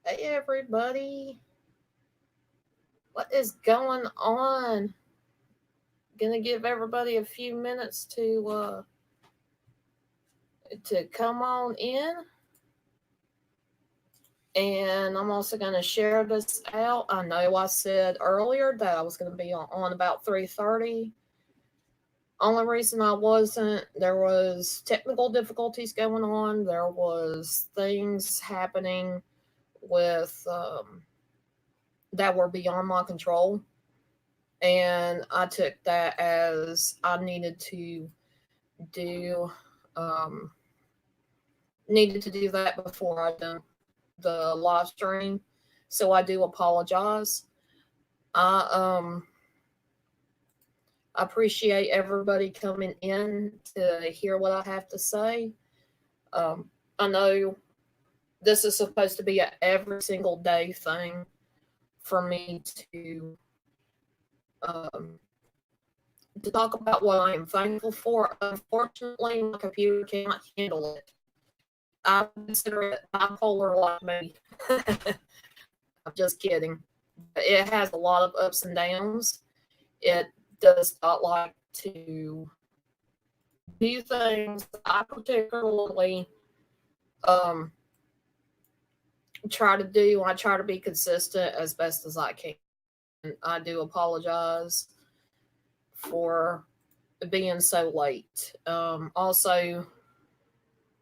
Hey everybody, what is going on? Gonna give everybody a few minutes to come on in, and I'm also gonna share this out. I know I said earlier that I was gonna be on about 3:30. Only reason I wasn't, there was technical difficulties going on. There was things happening with that were beyond my control, and I took that as I do um, needed to do that before I done the live stream. So I do apologize. I appreciate everybody coming in to hear what I have to say. I know this is supposed to be a every single day thing for me um, to talk about what I am thankful for. Unfortunately, my computer cannot handle it. I consider it bipolar like me. I'm just kidding. It has a lot of ups and downs. It does not like to do things. I particularly um, try to do. I try to be consistent as best as I can. I do apologize for being so late. Also,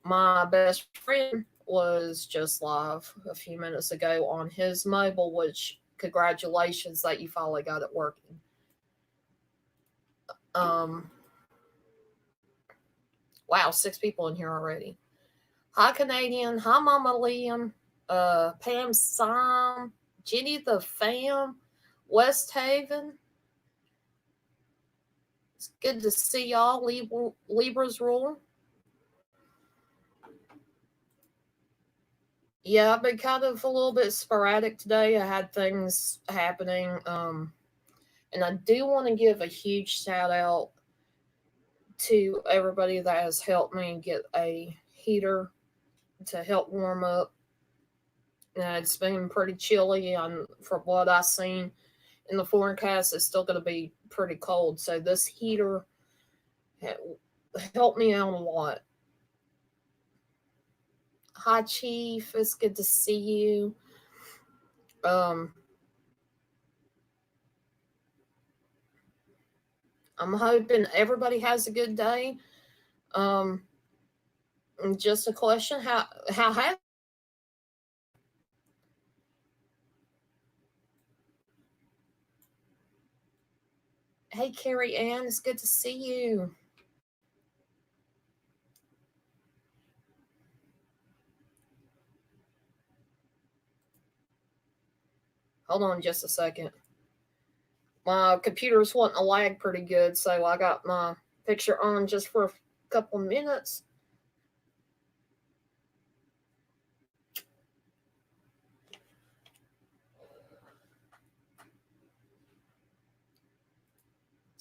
my best friend was just live a few minutes ago on his mobile, which congratulations that you finally got it working. Um, wow, 6 people in here already. Hi, Canadian. Hi, Mama Liam. Pam Sam, Jenny the Fam, West Haven. It's good to see y'all. Libra's rule. Yeah, I've been kind of a little bit sporadic today. I had things happening. And I do want to give a huge shout out to everybody that has helped me get a heater to help warm up. It's been pretty chilly, and from what I've seen in the forecast, it's still going to be pretty cold. So this heater helped me out a lot. Hi, Chief. It's good to see you. Um, I'm hoping everybody has a good day. Um, just a question: how have Hey, Carrie Ann, it's good to see you. Hold on just a second. My computer's wanting to lag pretty good, so I got my picture on just for a couple minutes.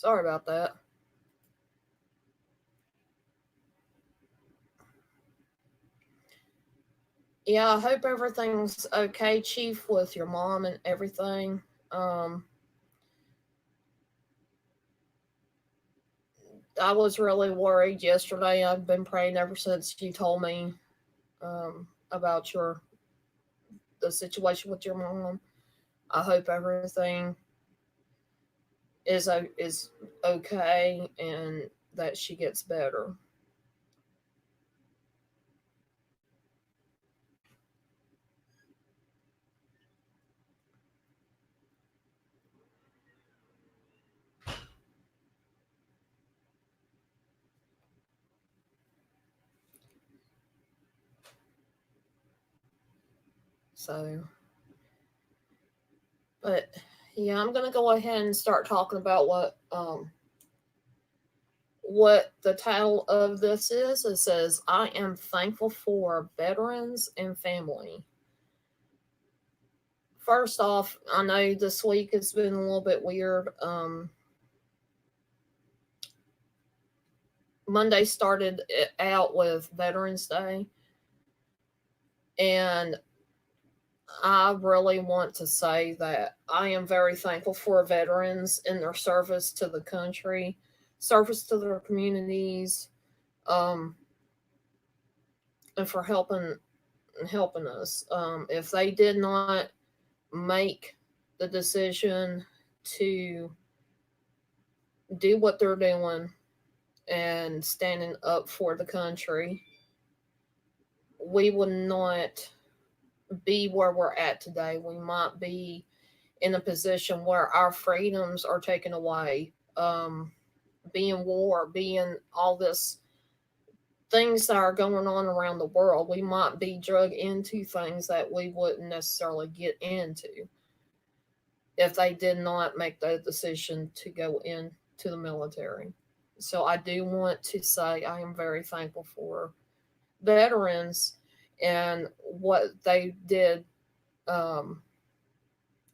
Sorry about that. Yeah, I hope everything's okay, Chief, with your mom and everything. Um, I was really worried yesterday. I've been praying ever since you told me about the situation with your mom. I hope everything is okay and that she gets better. So, but yeah, I'm gonna go ahead and start talking about what the title of this is. It says, "I am thankful for veterans and family." First off, I know this week has been a little bit weird. Monday started out with Veterans Day, and I really want to say that I am very thankful for veterans in their service to the country, service to their communities, um, and for helping us. If they did not make the decision to do what they're doing and standing up for the country, we would not be where we're at today. We might be in a position where our freedoms are taken away, being war, being all this things that are going on around the world. We might be drug into things that we wouldn't necessarily get into if they did not make the decision to go into the military. So I do want to say I am very thankful for veterans and what they did, um,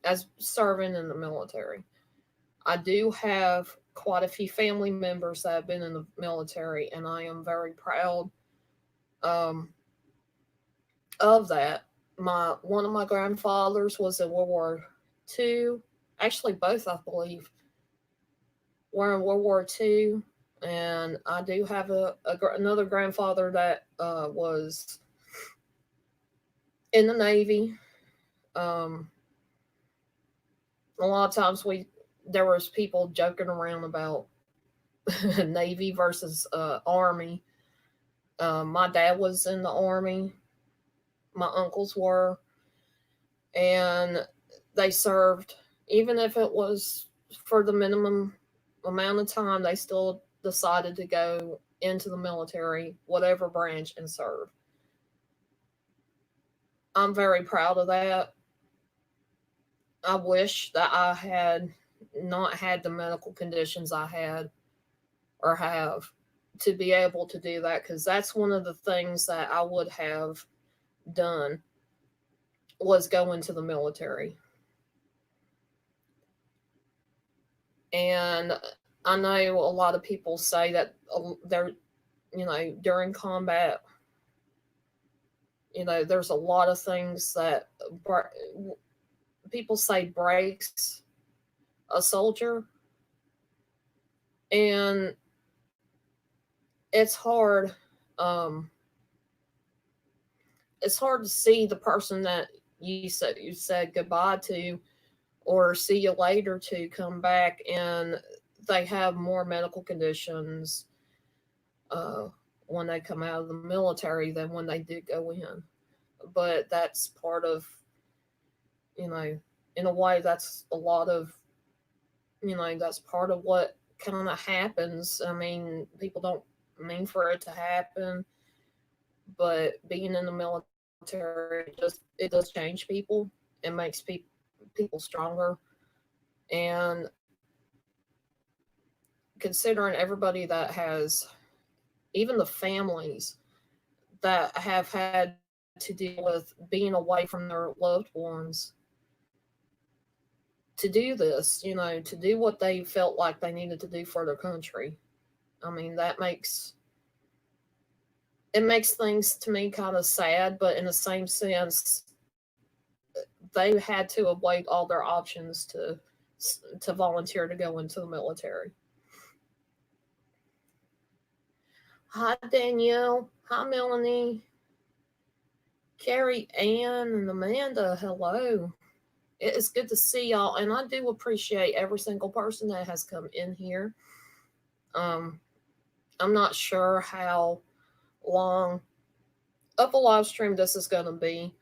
as serving in the military. I do have quite a few family members that have been in the military, and I am very proud, um, of that. My one of my grandfathers was in World War II. Actually, both I believe were in World War II, and I do have another grandfather that was in the Navy. Um, a lot of times there was people joking around about Navy versus Army. My dad was in the Army. My uncles were, and they served. Even if it was for the minimum amount of time, they still decided to go into the military, whatever branch, and serve. I'm very proud of that. I wish that I had not had the medical conditions I had or have to be able to do that, because that's one of the things that I would have done was go into the military. And I know a lot of people say that they're, during combat, there's a lot of things that people say breaks a soldier, and it's hard. Um, it's hard to see the person that you said goodbye to or see you later to come back, and they have more medical conditions, uh, when they come out of the military than when they did go in. But that's part of, you know, in a way, that's a lot of, that's part of what kind of happens. I mean, people don't mean for it to happen, but being in the military, it does change people. It makes people stronger. And considering everybody that has, even the families that have had to deal with being away from their loved ones, to do this, to do what they felt like they needed to do for their country. I mean, it makes things to me kind of sad, but in the same sense, they had to avoid all their options to volunteer to go into the military. Hi Danielle, hi Melanie, Carrie Ann, and Amanda. Hello. It is good to see y'all, and I do appreciate every single person that has come in here. Um, I'm not sure how long of a live stream this is going to be.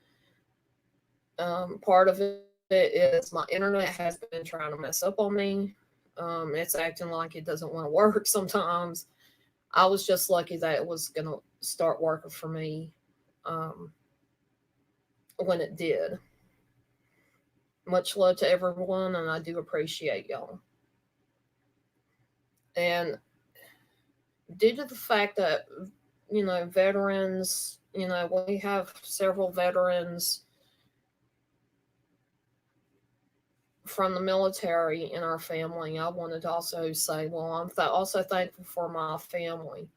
Part of it is my internet has been trying to mess up on me. It's acting like it doesn't want to work sometimes. I was just lucky that it was going to start working for me, um, when it did. Much love to everyone, and I do appreciate y'all. And due to the fact that, veterans, we have several veterans from the military in our family, I wanted to also say, well, I'm also thankful for my family,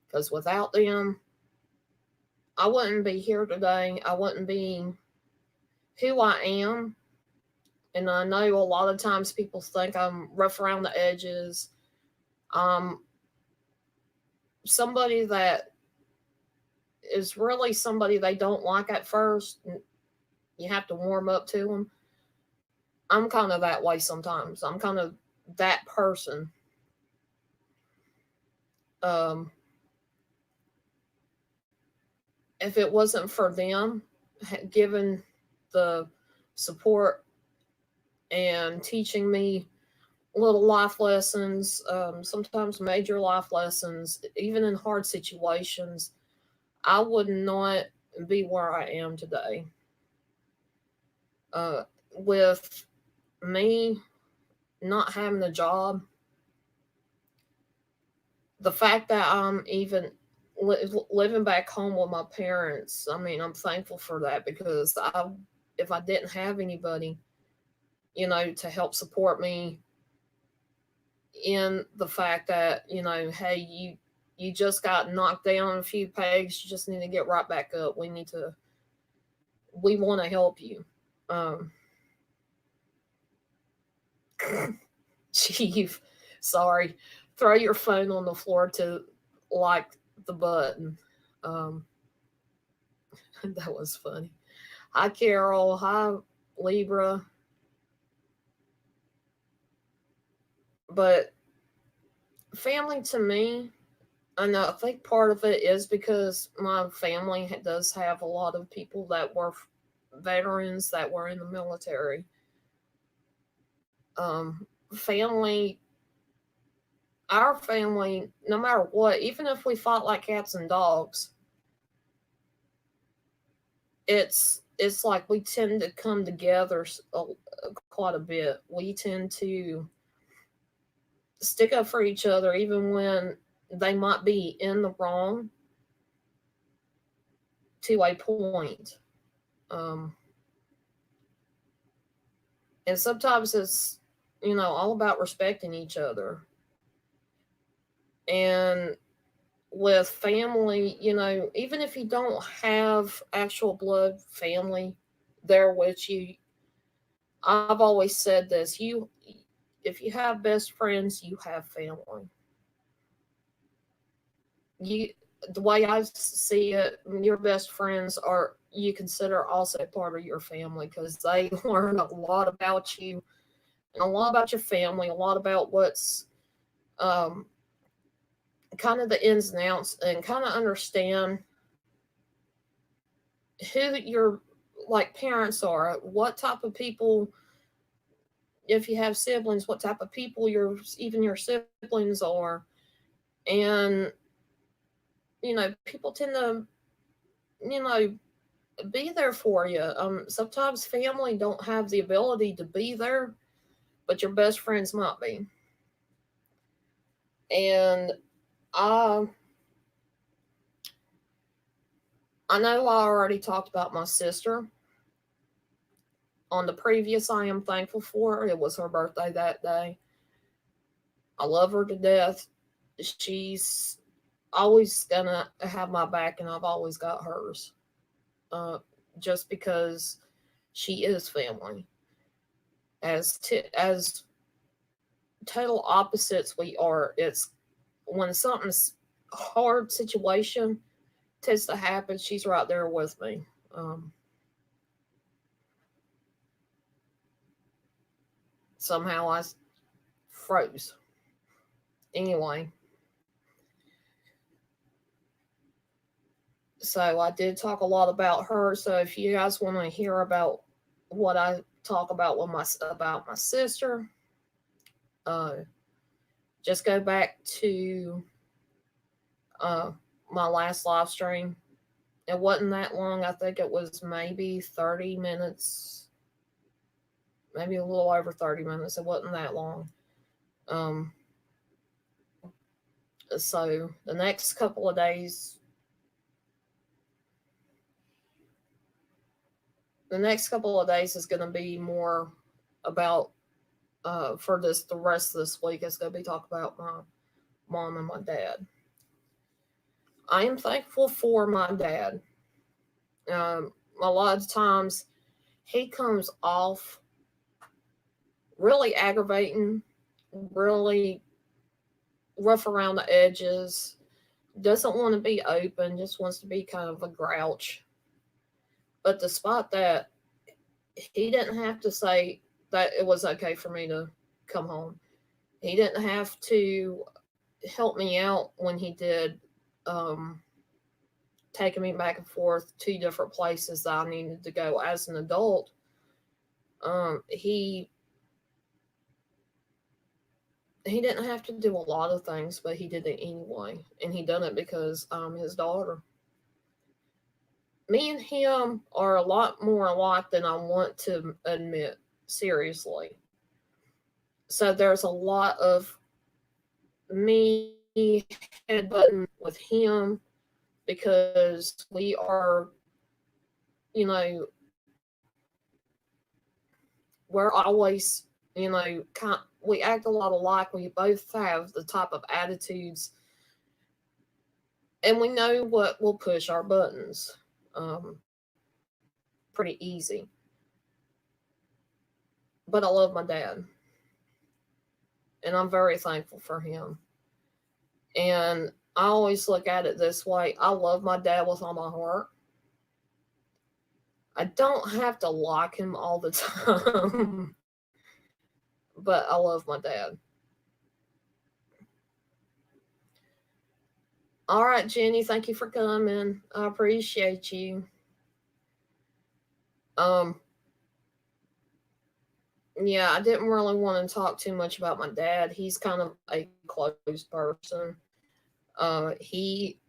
because without them, I wouldn't be here today. I wouldn't be who I am. And I know a lot of times people think I'm rough around the edges. Um, somebody that is really somebody they don't like at first. You have to warm up to them. I'm kind of that way sometimes. I'm kind of that person. Um, if it wasn't for them giving the support and teaching me little life lessons, sometimes major life lessons, even in hard situations, I would not be where I am today. Uh, with me not having a job, the fact that I'm even living back home with my parents, I mean, I'm thankful for that because if I didn't have anybody, to help support me in the fact that, hey, you just got knocked down a few pegs, you just need to get right back up. We want to help you. Um, Chief, sorry, throw your phone on the floor to like the button. Um, that was funny. Hi, Carol. Hi, Libra. But family to me, I know I think part of it is because my family does have a lot of people that were veterans that were in the military. Family, our family, no matter what, even if we fought like cats and dogs, it's like we tend to come together quite a bit. We tend to stick up for each other even when they might be in the wrong to a point. Um, and sometimes it's, all about respecting each other. And with family, even if you don't have actual blood family there with you, I've always said this, if you have best friends, you have family. You The way I see it, your best friends are you consider also part of your family because they learn a lot about you and a lot about your family, a lot about what's um, kind of the ins and outs, and kind of understand who your like parents are, what type of people. If you have siblings, what type of people your siblings are, and people tend to you know be there for you. Sometimes family don't have the ability to be there, but your best friends might be. And I I know I already talked about my sister on the previous I am thankful for. It was her birthday that day. I love her to death. She's always gonna have my back, and I've always got hers. Uh, just because she is family. As total opposites we are. It's when something's hard situation tends to happen, she's right there with me. Um, Somehow I froze. Anyway, so I did talk a lot about her. So if you guys want to hear about what I talk about about my sister, uh, just go back to uh, my last live stream. It wasn't that long. I think it was maybe 30 minutes, maybe a little over 30 minutes. It wasn't that long. Um, so the next couple of days is going to be more about for this the rest of this week is going to be talk about my mom and my dad. I am thankful for my dad. A lot of times he comes off really aggravating, really rough around the edges, doesn't want to be open, just wants to be kind of a grouch. But despite that, he didn't have to say that it was okay for me to come home. He didn't have to help me out when he did, um, taking me back and forth to different places that I needed to go as an adult. He didn't have to do a lot of things, but he did it anyway, and he done it because I'm his daughter. Me and him are a lot more alike than I want to admit. Seriously, so there's a lot of me headbutting with him because we are, you know, we're always, we act a lot alike. We both have the type of attitudes, and we know what will push our buttons. Um, Pretty easy. But I love my dad, and I'm very thankful for him. And I always look at it this way: I love my dad with all my heart. I don't have to like him all the time, but I love my dad. All right, Jenny, thank you for coming. I appreciate you. Um, yeah, I didn't really want to talk too much about my dad. He's kind of a closed person. He,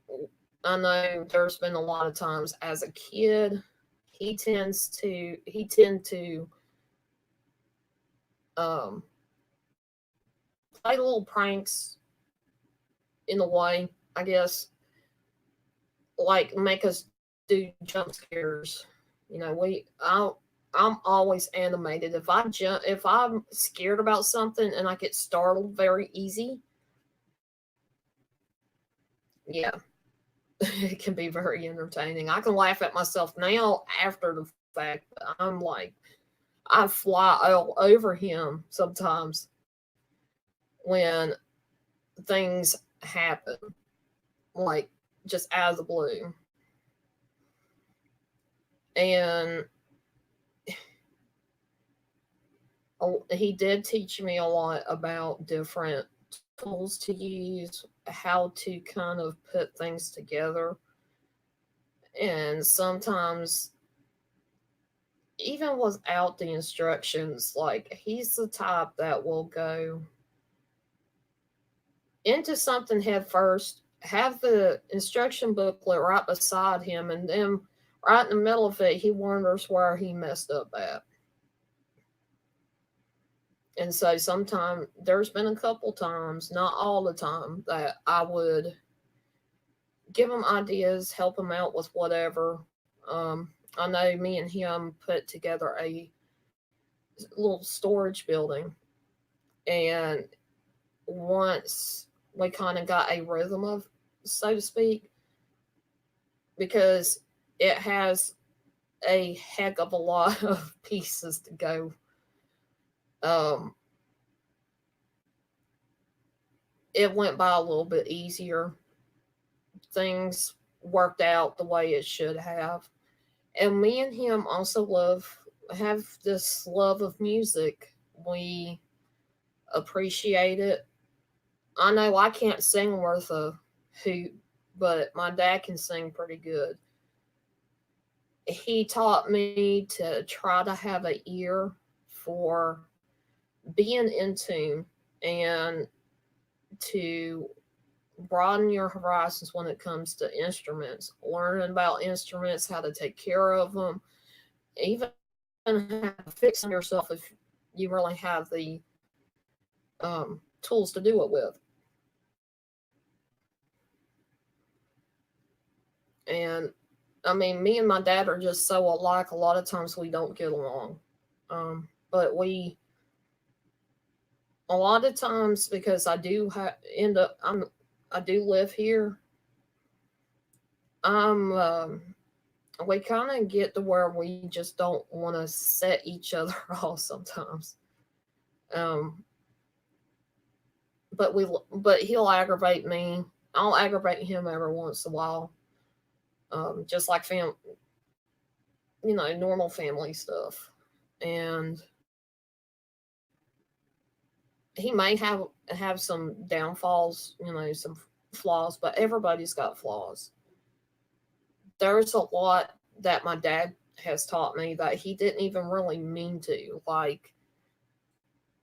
I know there's been a lot of times as a kid, he tend to um play little pranks in a way, I guess, like make us do jump scares. You know, I'm always animated. If I'm scared about something and I get startled very easy, yeah, it can be very entertaining. I can laugh at myself now after the fact, but I'm like, I fly all over him sometimes when things happen, like just out of the blue. And he did teach me a lot about different tools to use, how to kind of put things together. And sometimes, even without the instructions, like he's the type that will go into something head first, have the instruction booklet right beside him, and then right in the middle of it, he wonders where he messed up at. And so sometimes there's been a couple times, not all the time, that I would give him ideas, help him out with whatever. I know me and him put together a little storage building, and once we kind of got a rhythm of, so to speak, because it has a heck of a lot of pieces to go. Um, it went by a little bit easier. Things worked out the way it should have. And me and him also have this love of music. We appreciate it. I know I can't sing worth a hoot, but my dad can sing pretty good. He taught me to try to have an ear for being in tune and to broaden your horizons when it comes to instruments, learning about instruments, how to take care of them, even how to fix them yourself if you really have the tools to do it with. And I mean, me and my dad are just so alike. A lot of times we don't get along, but we a lot of times because end up I do live here. I'm we kind of get to where we just don't want to set each other off sometimes. Um, but he'll aggravate me. I'll aggravate him every once in a while. Just like normal family stuff. And he may have some downfalls, some flaws, but everybody's got flaws. There's a lot that my dad has taught me that he didn't even really mean to. Like,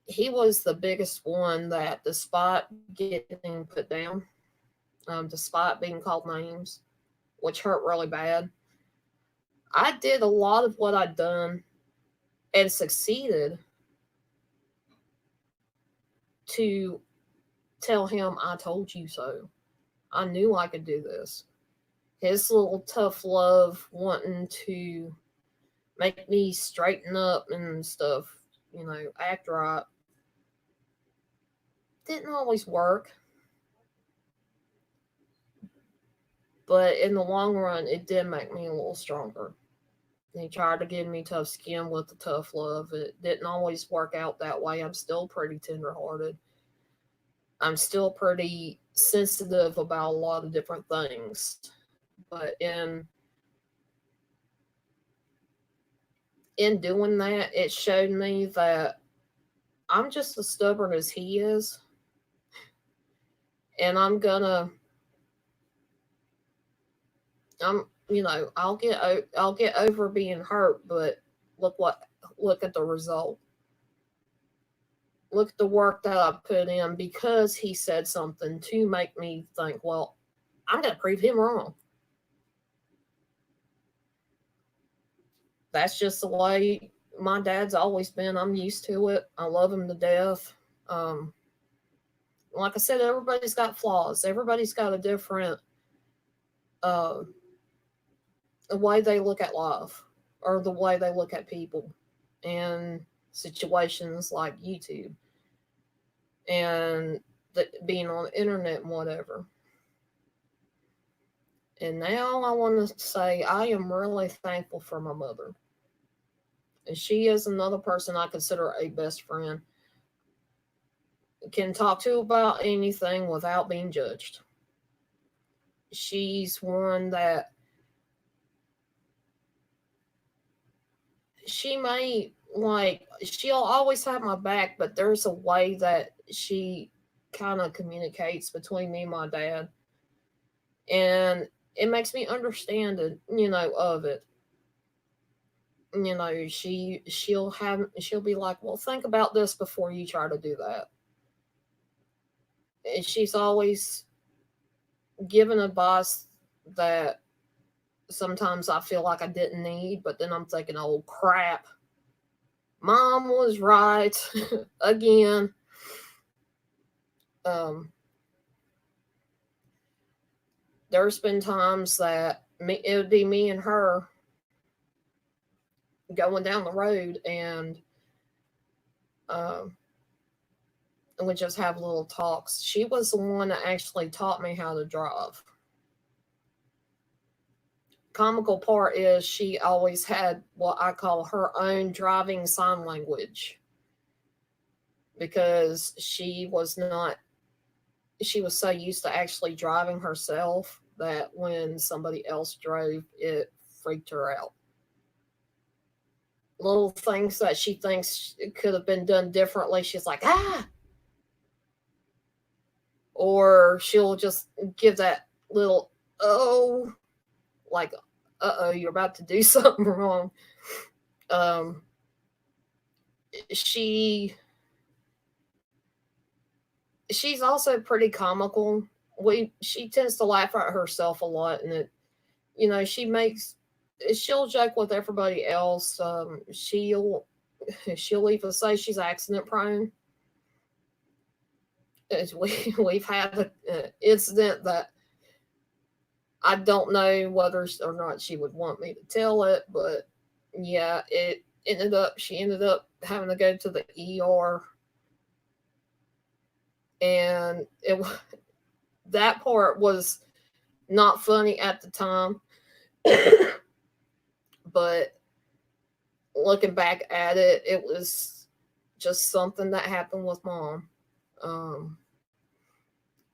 he was the biggest one that, despite getting put down, despite being called names, which hurt really bad, I did a lot of what I'd done and succeeded to tell him, I told you so. I knew I could do this. His little tough love wanting to make me straighten up and stuff, act right, didn't always work. But in the long run, it did make me a little stronger. He tried to give me tough skin with the tough love. It didn't always work out that way. I'm still pretty tenderhearted. I'm still pretty sensitive about a lot of different things. But in doing that, it showed me that I'm just as stubborn as he is. And I'm I'll get over being hurt, but look what look at the result. Look at the work that I put in because he said something to make me think, well, I'm going to prove him wrong. That's just the way my dad's always been. I'm used to it. I love him to death. Um, like I said, everybody's got flaws. Everybody's got a different uh, way they look at life or the way they look at people and situations like YouTube and being on the internet and whatever. And now I want to say I am really thankful for my mother. And she is another person I consider a best friend. Can talk to about anything without being judged. She's one that she may she'll always have my back, but there's a way that she kind of communicates between me and my dad. And it makes me understand it, of it. She'll be like, well, think about this before you try to do that. And she's always given advice that sometimes I feel like I didn't need, but then I'm thinking, oh crap, mom was right again. Um, there's been times that it would be me and her going down the road, um, and we just have little talks. She was the one that actually taught me how to drive. Comical part is she always had what I call her own driving sign language because she was so used to actually driving herself that when somebody else drove, it freaked her out. Little things that she thinks could have been done differently, she's like, ah, or she'll just give that little, oh, like, uh-oh, you're about to do something wrong. um she she's also pretty comical. She tends to laugh at herself a lot, and she'll joke with everybody else. She'll even say she's accident prone. We've had an incident that I don't know whether or not she would want me to tell it, but yeah, she ended up having to go to the ER, and that part was not funny at the time. but looking back at it, it was just something that happened with mom. Um,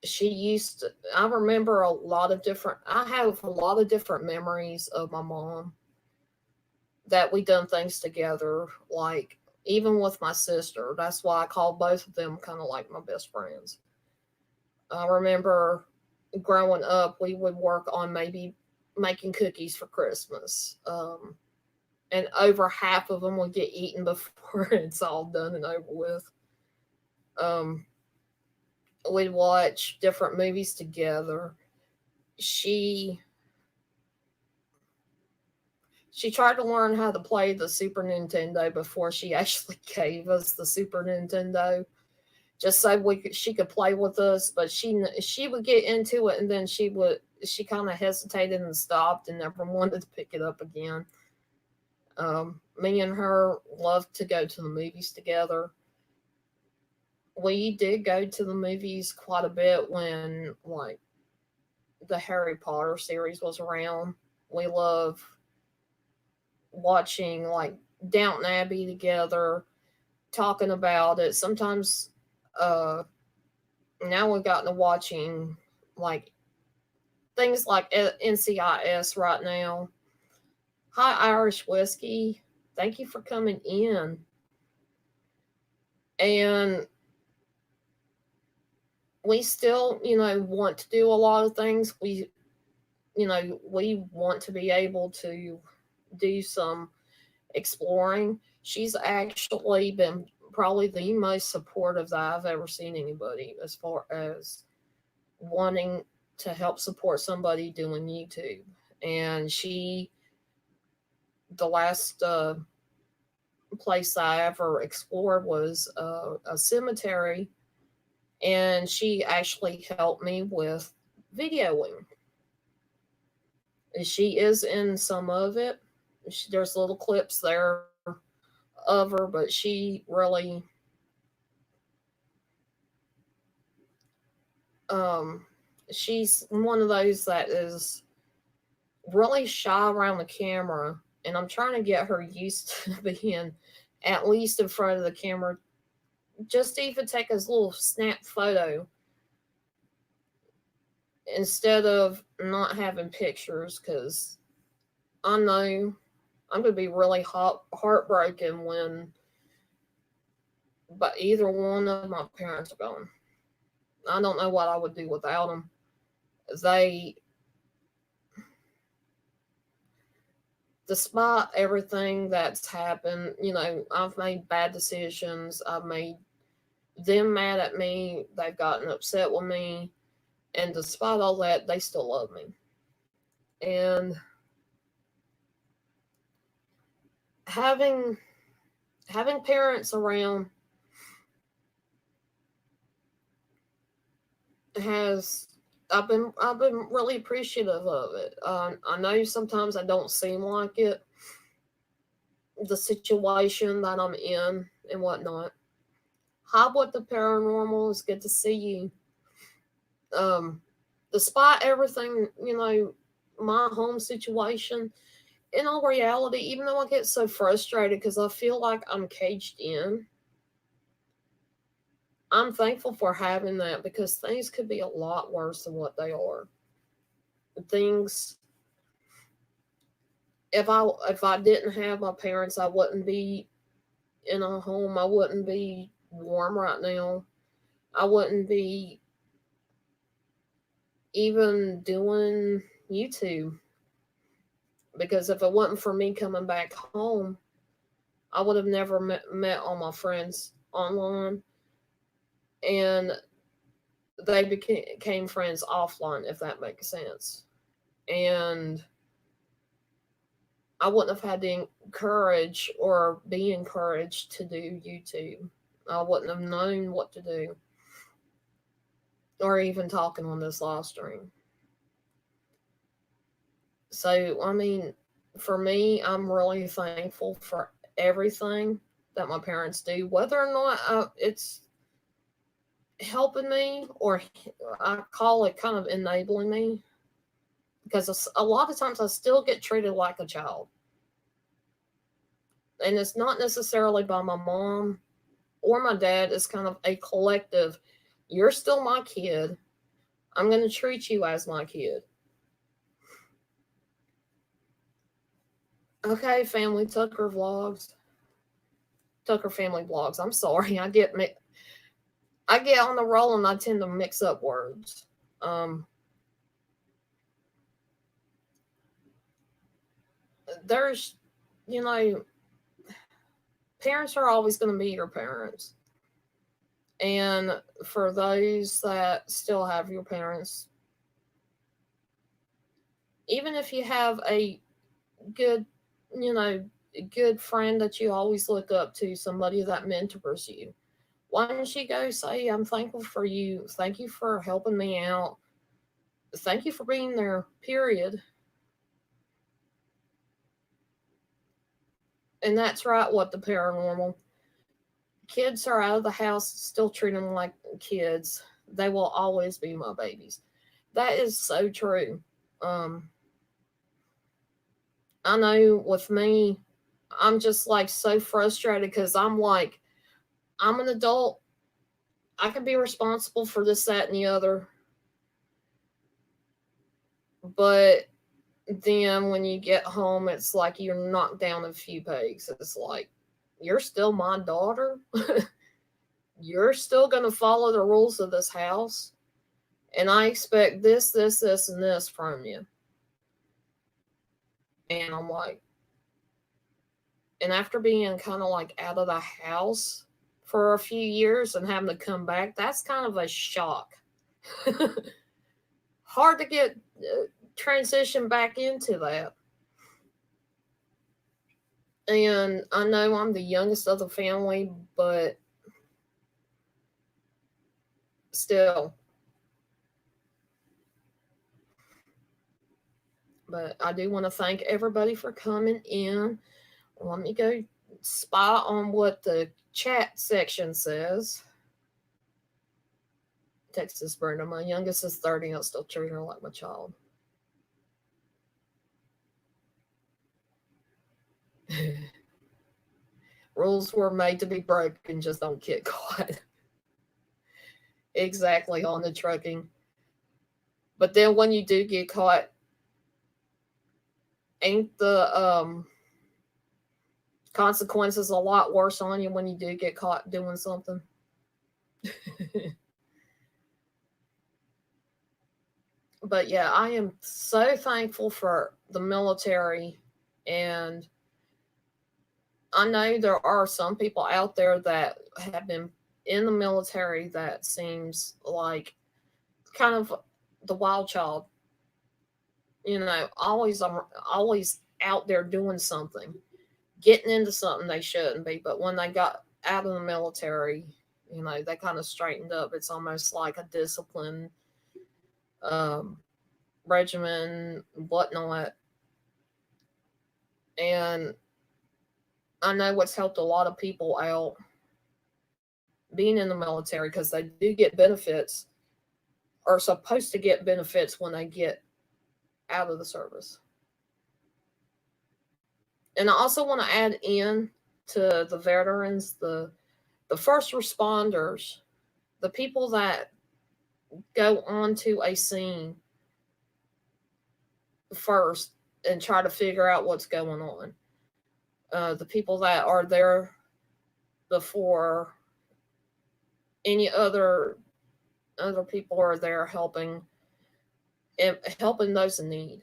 she used to, I remember a lot of different, I have a lot of different memories of my mom that we done things together, like even with my sister. That's why I call both of them kind of like my best friends. I remember growing up, we would work on maybe making cookies for Christmas. And over half of them would get eaten before it's all done and over with. Um, we'd watch different movies together. She she tried to learn how to play the Super Nintendo before she actually gave us the Super Nintendo, just so she could play with us. But she would get into it, and then she kind of hesitated and stopped and never wanted to pick it up again. Me and her loved to go to the movies together. We did go to the movies quite a bit when like the Harry Potter series was around. We love watching like Downton Abbey together, talking about it. Sometimes uh now we've gotten to watching like things like NCIS right now. Hi Irish Whiskey. Thank you for coming in. And we still, want to do a lot of things. We want to be able to do some exploring. She's actually been probably the most supportive that I've ever seen anybody as far as wanting to help support somebody doing YouTube. And the last place I ever explored was a cemetery, and she actually helped me with videoing. She is in some of it. There's little clips there of her, but she really um she's one of those that is really shy around the camera, and I'm trying to get her used to being at least in front of the camera, just to even take a little snap photo instead of not having pictures, because I know I'm going to be really heartbroken when but either one of my parents are gone. I don't know what I would do without them. They, despite everything that's happened, I've made bad decisions. I've made them mad at me. They've gotten upset with me. And despite all that, they still love me. And having having parents around has I've been really appreciative of it. I know sometimes I don't seem like it, the situation that I'm in and whatnot. Hi, what the paranormal is good to see you. Um, despite everything, my home situation. In all reality, even though I get so frustrated because I feel like I'm caged in, I'm thankful for having that because things could be a lot worse than what they are. Things if I didn't have my parents, I wouldn't be in a home. I wouldn't be warm right now. I wouldn't be even doing YouTube because if it wasn't for me coming back home, I would have never met all my friends online, and they became friends offline, if that makes sense. And I wouldn't have had the courage or be encouraged to do YouTube. I wouldn't have known what to do or even talking on this live stream. So, I mean, for me, I'm really thankful for everything that my parents do, whether or not it's helping me or I call it kind of enabling me, because a lot of times I still get treated like a child. and it's not necessarily by my mom or my dad. It's kind of a collective. You're still my kid. I'm going to treat you as my kid. Okay, family Tucker vlogs. Tucker family vlogs. I'm sorry. I get on the roll and I tend to mix up words. There's, you know, parents are always going to be your parents. And for those that still have your parents, even if you have a good, you know, good friend that you always look up to, somebody that mentors you, why don't you go say, I'm thankful for you. Thank you for helping me out. Thank you for being there, period. And that's right, what the paranormal. Kids are out of the house, still treat them like kids. They will always be my babies. That is so true. Um, I know with me, I'm just like so frustrated because I'm like, I'm an adult. I can be responsible for this, that, and the other. But then when you get home, it's like you're knocked down a few pegs. It's like, you're still my daughter. You're still going to follow the rules of this house. And I expect this, this, this, and this from you. And I'm like, and after being kind of like out of the house for a few years and having to come back, that's kind of a shock. Hard to get transition back into that. And I know I'm the youngest of the family, but still. But I do want to thank everybody for coming in. Let me go spy on what the chat section says. Texas Brenda, my youngest is 30. I'll still treat her like my child. Rules were made to be broken, just don't get caught. Exactly, on the trucking. But then when you do get caught, ain't the consequences a lot worse on you when you do get caught doing something? But yeah, I am so thankful for the military. And I know there are some people out there that have been in the military that seems like kind of the wild child. Always out there doing something, getting into something they shouldn't be. But when they got out of the military, they kind of straightened up. It's almost like a discipline um, regimen, whatnot. And I know what's helped a lot of people out being in the military, because they do get benefits, or supposed to get benefits when they get out of the service. And I also want to add in to the veterans, the first responders, the people that go onto a scene first and try to figure out what's going on. The people that are there before any other people are there helping those in need.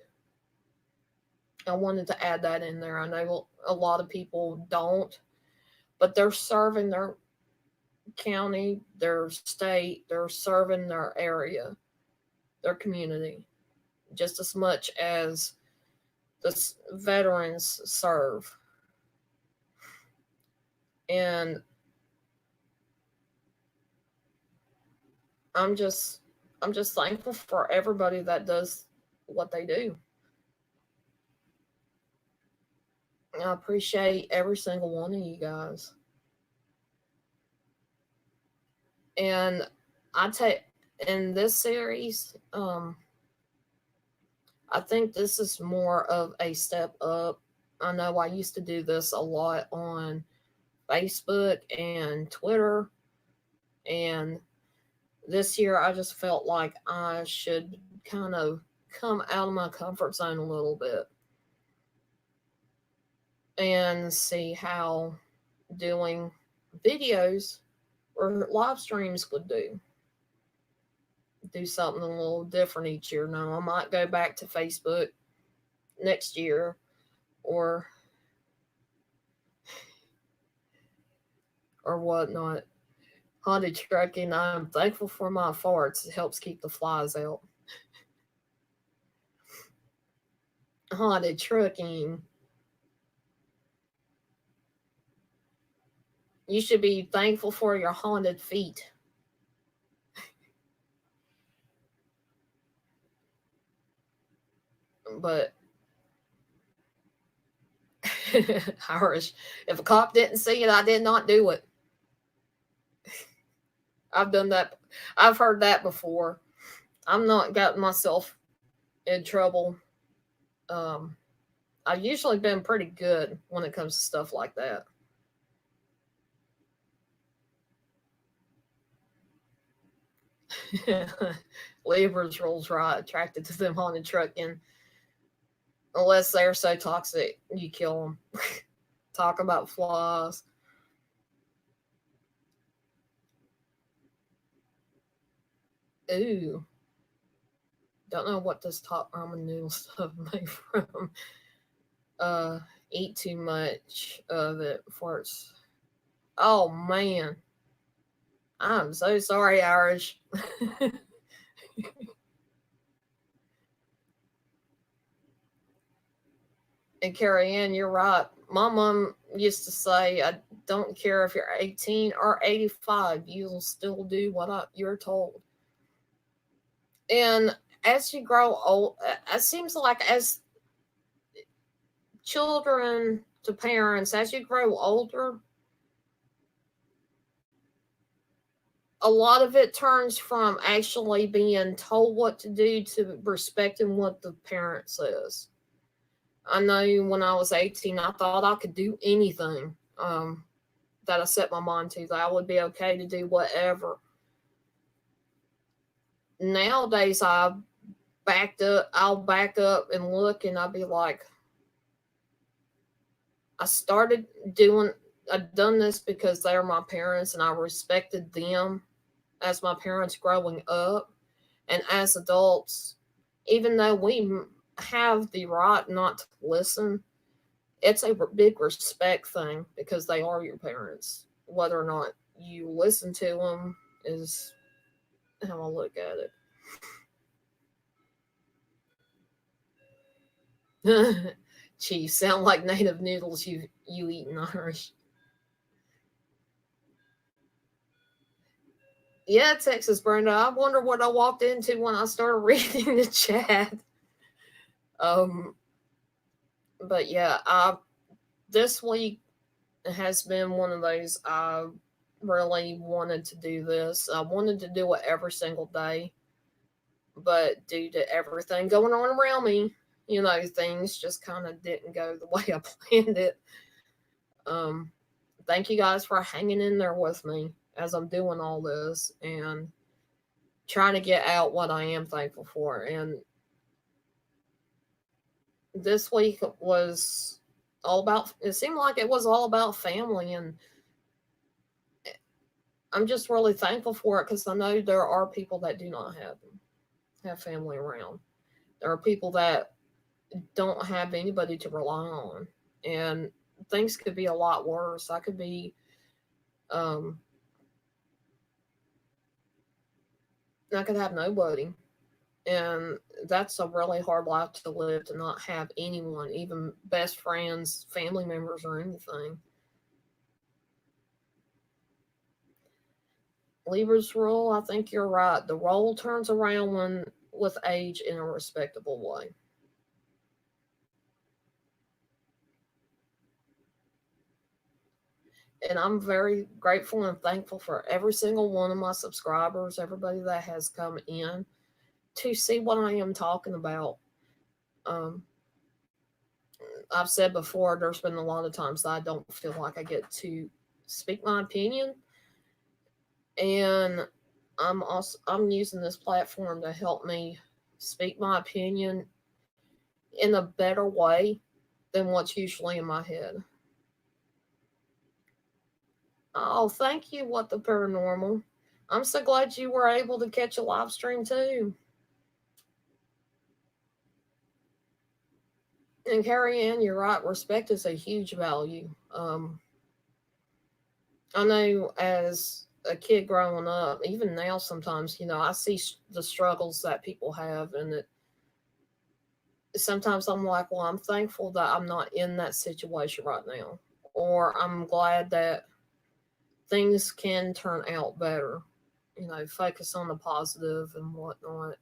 I wanted to add that in there. I know a lot of people don't, but they're serving their county, their state, they're serving their area, their community, just as much as the veterans serve. And I'm just thankful for everybody that does what they do. I appreciate every single one of you guys. And I take in this series, I think this is more of a step up I know I used to do this a lot on Facebook and Twitter, and this year I just felt like I should kind of come out of my comfort zone a little bit and see how doing videos or live streams would do something a little different each year. Now I might go back to Facebook next year or whatnot. Haunted trucking, I'm thankful for my farts. It helps keep the flies out. Haunted trucking. You should be thankful for your haunted feet. But Irish, if a cop didn't see it, I did not do it. I've done that. I've heard that before. I'm not gotten myself in trouble. Um, I've usually been pretty good when it comes to stuff like that. Libras rules right, attracted to them haunted trucking. Unless they're so toxic, you kill them. Talk about flies. Ooh, don't know what this top ramen noodle stuff made from. Uh, eat too much of it before it's. Oh man, I'm so sorry, Irish. And Carrie Ann, you're right. My mom used to say, "I don't care if you're 18 or 85, you'll still do what you're told." And as you grow old, it seems like as children to parents, as you grow older, a lot of it turns from actually being told what to do to respecting what the parent says. I know when I was 18, I thought I could do anything that I set my mind to, that I would be okay to do whatever. Nowadays, I'll back up and look and I'll be like, I started doing, I've done this because they're my parents and I respected them as my parents growing up. And as adults, even though we have the right not to listen, it's a big respect thing because they are your parents. Whether or not you listen to them is how I look at it. Chief, sound like native noodles you eat in Irish. Yeah, Texas Brenda. I wonder what I walked into when I started reading the chat. Um, but yeah, this week has been one of those I really wanted to do this. I wanted to do it every single day, but due to everything going on around me, things just kind of didn't go the way I planned it. Um, Thank you guys for hanging in there with me as I'm doing all this and trying to get out what I am thankful for. And this week was all about, it seemed like it was all about family. And I'm just really thankful for it because I know there are people that do not have family around. There are people that don't have anybody to rely on. And things could be a lot worse. I could be, um, I could have nobody. And that's a really hard life to live, to not have anyone, even best friends, family members, or anything. Libra's rule, I think you're right. The role turns around with age in a respectable way. And I'm very grateful and thankful for every single one of my subscribers, everybody that has come in to see what I am talking about. Um, I've said before, there's been a lot of times that I don't feel like I get to speak my opinion, and I'm using this platform to help me speak my opinion in a better way than what's usually in my head. Oh, thank you, What the Paranormal. I'm so glad you were able to catch a live stream too. And Carrie Ann, you're right. Respect is a huge value. I know as a kid growing up, even now, sometimes I see the struggles that people have, and sometimes I'm like, well, I'm thankful that I'm not in that situation right now, or I'm glad that things can turn out better. Focus on the positive and whatnot.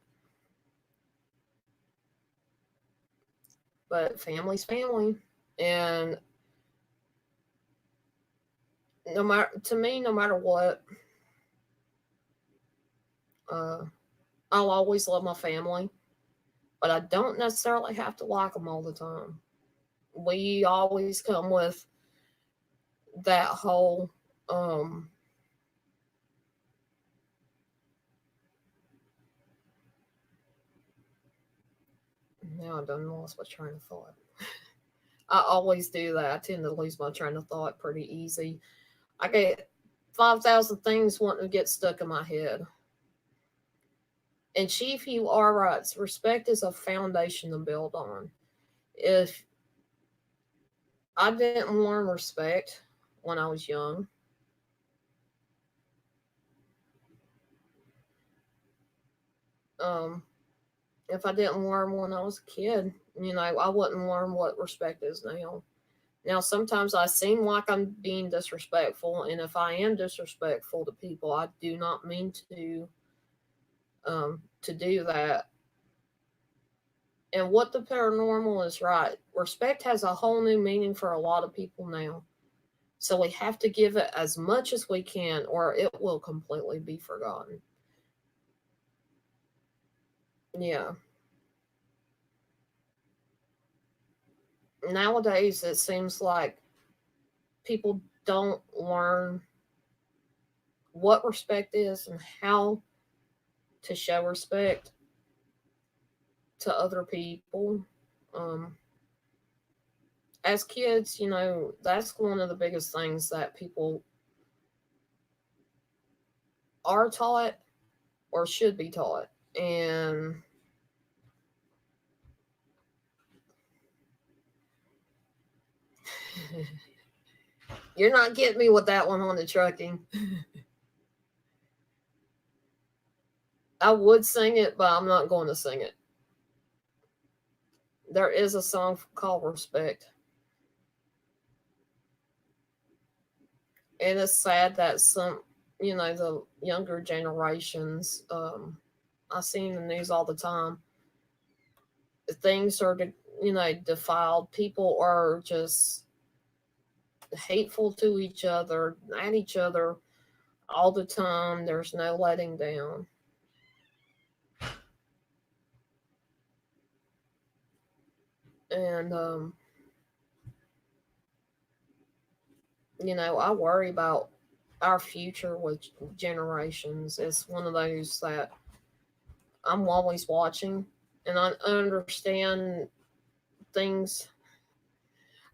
But family's family, and no matter to me, no matter what, uh, I'll always love my family, but I don't necessarily have to like them all the time. We always come with that whole um now I done lost my train of thought. I always do that. I tend to lose my train of thought pretty easy. I get 5,000 things wanting to get stuck in my head. And Chief, you are right. Respect is a foundation to build on. If I didn't learn respect when I was young, um, if I didn't learn when I was a kid, I wouldn't learn what respect is now. Now, sometimes I seem like I'm being disrespectful, and if I am disrespectful to people, I do not mean to do that. And What the Paranormal is right. Respect has a whole new meaning for a lot of people now. So we have to give it as much as we can, or it will completely be forgotten. Yeah. Nowadays, it seems like people don't learn what respect is and how to show respect to other people. Um, as kids, that's one of the biggest things that people are taught or should be taught. And you're not getting me with that one on the trucking. I would sing it, but I'm not going to sing it. There is a song called Respect. And it's sad that the younger generations, I see in the news all the time, things are, defiled. People are just hateful to each other, at each other all the time. There's no letting down. And, I worry about our future with generations. It's one of those that I'm always watching, and I understand things.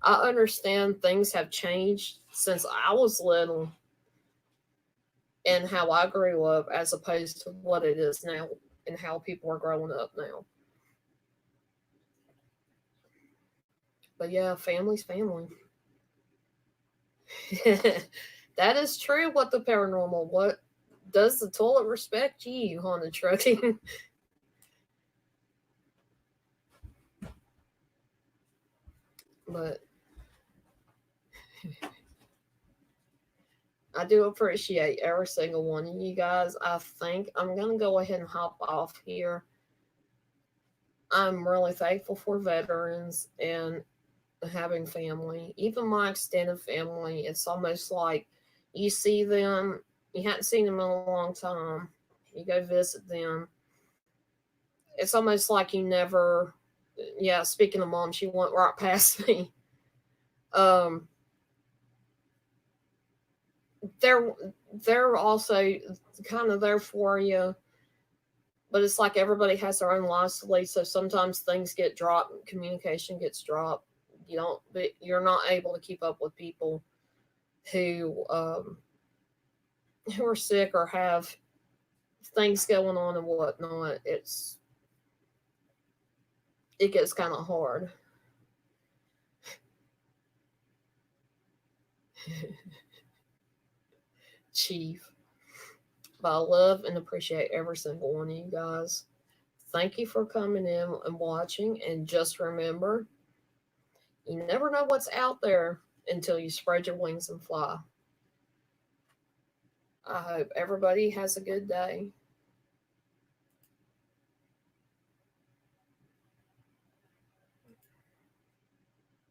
I understand things have changed since I was little and how I grew up as opposed to what it is now and how people are growing up now. But yeah, family's family. That is true. What the paranormal? What does the toilet respect you, Haunted Trucking? But I do appreciate every single one of you guys. I think I'm going to go ahead and hop off here. I'm really thankful for veterans and having family. Even my extended family, it's almost like you see them, you hadn't seen them in a long time, you go visit them. It's almost like you never Yeah, speaking of mom, she went right past me. Um, they're they're also kind of there for you, but it's like everybody has their own lives to lead. So sometimes things get dropped, communication gets dropped. You're not able to keep up with people who who are sick or have things going on and whatnot. It gets kind of hard. Chief. But I love and appreciate every single one of you guys. Thank you for coming in and watching. And just remember, you never know what's out there until you spread your wings and fly. I hope everybody has a good day.